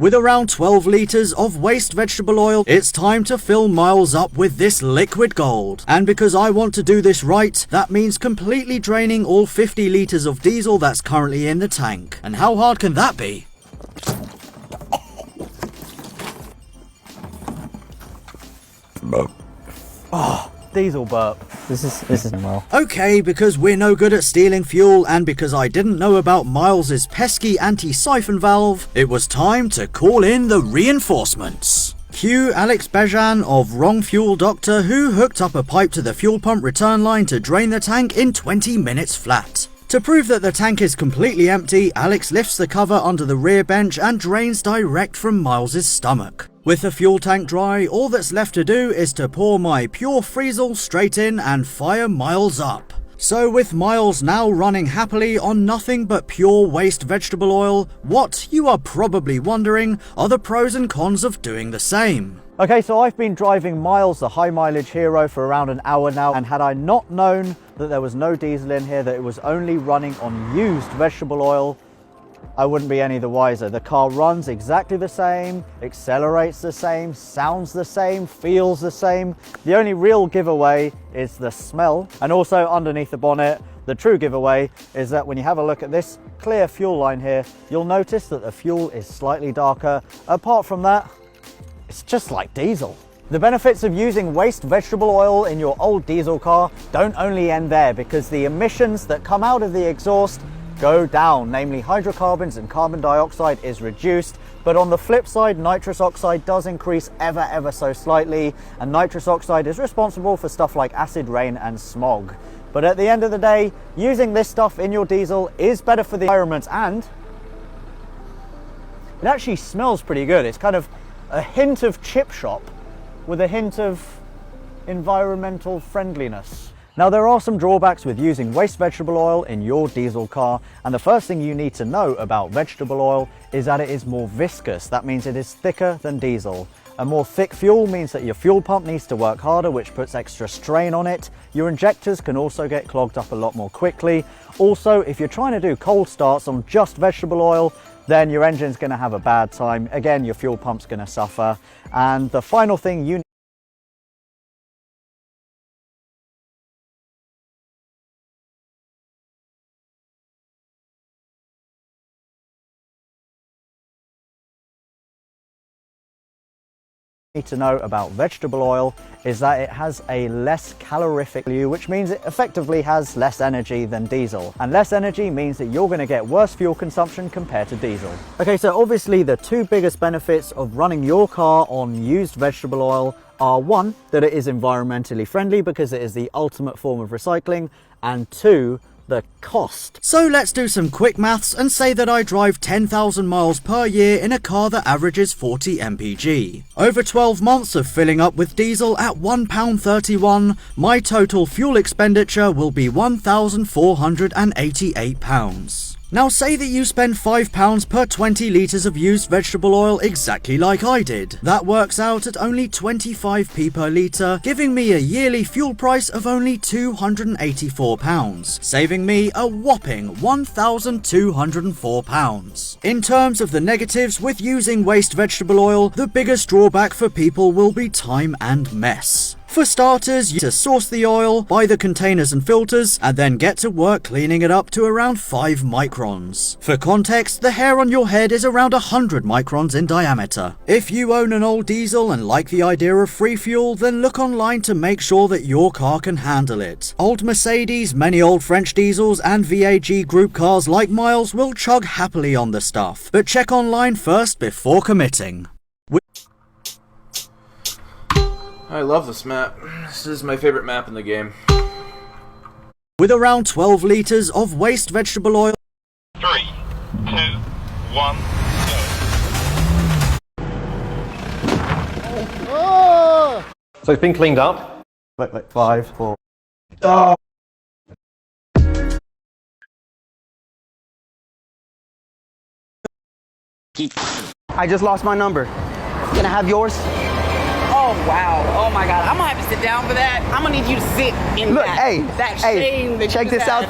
With around 12 litres of waste vegetable oil, it's time to fill Miles up with this liquid gold. And because I want to do this right, that means completely draining all 50 litres of diesel that's currently in the tank. And how hard can that be? Oh, diesel burp. This isn't well. Okay, because we're no good at stealing fuel and because I didn't know about Miles's pesky anti-siphon valve, it was time to call in the reinforcements. Cue Alex Bejan of Wrong Fuel Doctor, who hooked up a pipe to the fuel pump return line to drain the tank in 20 minutes flat. To prove that the tank is completely empty, Alex lifts the cover under the rear bench and drains direct from Miles's stomach. With the fuel tank dry, all that's left to do is to pour my pure Friesel straight in and fire Miles up. So with Miles now running happily on nothing but pure waste vegetable oil, what, you are probably wondering, are the pros and cons of doing the same? Okay, so I've been driving Miles, the high mileage hero, for around an hour now, and had I not known that there was no diesel in here, that it was only running on used vegetable oil, I wouldn't be any the wiser. The car runs exactly the same, accelerates the same, sounds the same, feels the same. The only real giveaway is the smell. And also underneath the bonnet, the true giveaway is that when you have a look at this clear fuel line here, you'll notice that the fuel is slightly darker. Apart from that, it's just like diesel. The benefits of using waste vegetable oil in your old diesel car don't only end there, because the emissions that come out of the exhaust go down, namely hydrocarbons and carbon dioxide is reduced. But on the flip side, nitrous oxide does increase ever so slightly, and nitrous oxide is responsible for stuff like acid rain and smog. But at the end of the day, using this stuff in your diesel is better for the environment, and it actually smells pretty good. It's kind of a hint of chip shop with a hint of environmental friendliness. Now, there are some drawbacks with using waste vegetable oil in your diesel car, and the first thing you need to know about vegetable oil is that it is more viscous. That means it is thicker than diesel. A more thick fuel means that your fuel pump needs to work harder, which puts extra strain on it. Your injectors can also get clogged up a lot more quickly. Also, if you're trying to do cold starts on just vegetable oil, then your engine's going to have a bad time. Again, your fuel pump's going to suffer. And the final thing you need to know about vegetable oil is that it has a less calorific value, which means it effectively has less energy than diesel. And less energy means that you're going to get worse fuel consumption compared to diesel. Okay, so obviously the two biggest benefits of running your car on used vegetable oil are, one, that it is environmentally friendly because it is the ultimate form of recycling, and two, the cost. So let's do some quick maths and say that I drive 10,000 miles per year in a car that averages 40 mpg. Over 12 months of filling up with diesel at £1.31, my total fuel expenditure will be £1,488. Now say that you spend £5 per 20 litres of used vegetable oil exactly like I did. That works out at only 25p per litre, giving me a yearly fuel price of only £284, saving me a whopping £1,204. In terms of the negatives with using waste vegetable oil, the biggest drawback for people will be time and mess. For starters, you need to source the oil, buy the containers and filters, and then get to work cleaning it up to around 5 microns. For context, the hair on your head is around 100 microns in diameter. If you own an old diesel and like the idea of free fuel, then look online to make sure that your car can handle it. Old Mercedes, many old French diesels, and VAG group cars like Miles will chug happily on the stuff. But check online first before committing. I love this map. This is my favorite map in the game. With around 12 litres of waste vegetable oil. 3, 2, 1, Oh! So it's been cleaned up. Wait, 5, 4. Oh! I just lost my number. Can I have yours? Oh wow! Oh my God! I'm gonna have to sit down for that. I'm gonna need you to sit in Look, that. hey, that shame that check you this had. out.